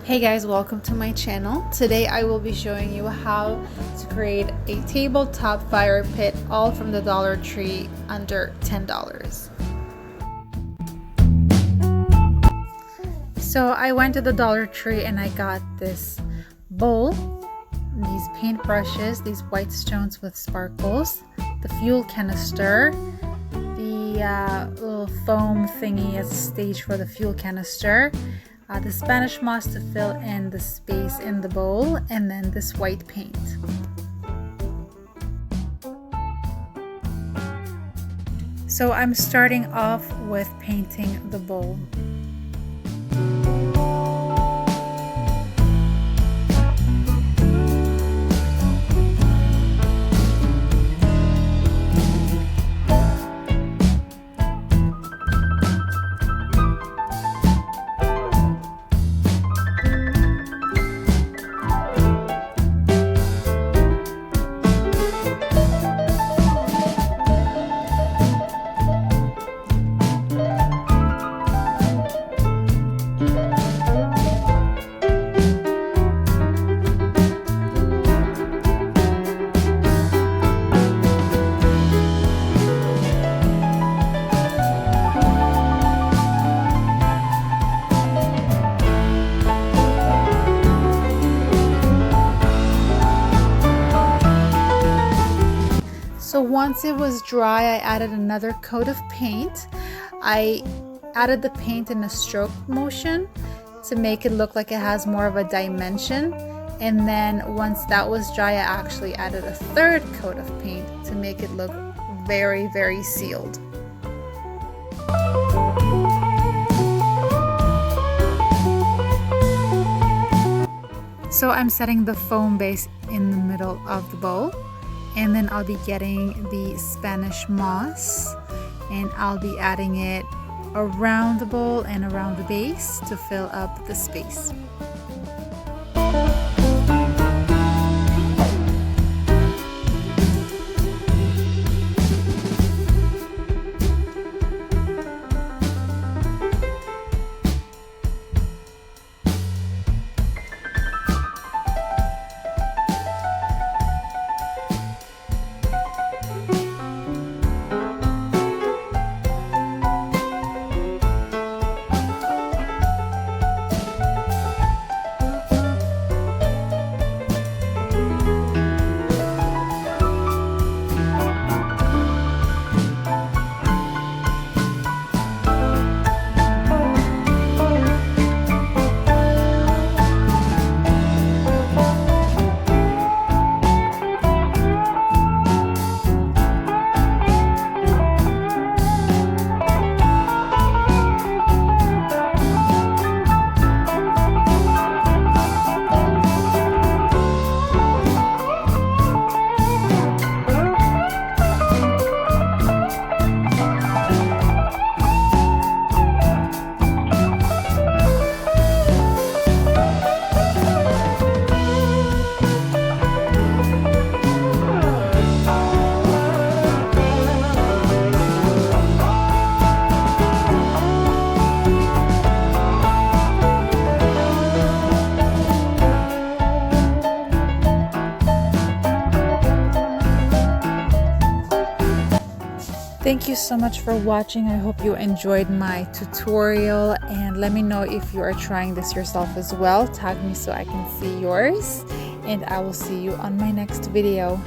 Hey guys, welcome to my channel. Today I will be showing you how to create a tabletop fire pit all from the Dollar Tree under $10. So I went to the Dollar Tree and I got this bowl, these paint brushes, these white stones with sparkles, the fuel canister, the little foam thingy as a stage for the fuel canister, the Spanish moss to fill in the space in the bowl, and then this white paint. So I'm starting off with painting the bowl. So once it was dry, I added another coat of paint. I added the paint in a stroke motion to make it look like it has more of a dimension. And then once that was dry, I actually added a third coat of paint to make it look very, very sealed. So I'm setting the foam base in the middle of the bowl. And then I'll be getting the Spanish moss and I'll be adding it around the bowl and around the base to fill up the space. Thank you so much for watching. I hope you enjoyed my tutorial and let me know if you are trying this yourself as well. Tag me so I can see yours and I will see you on my next video.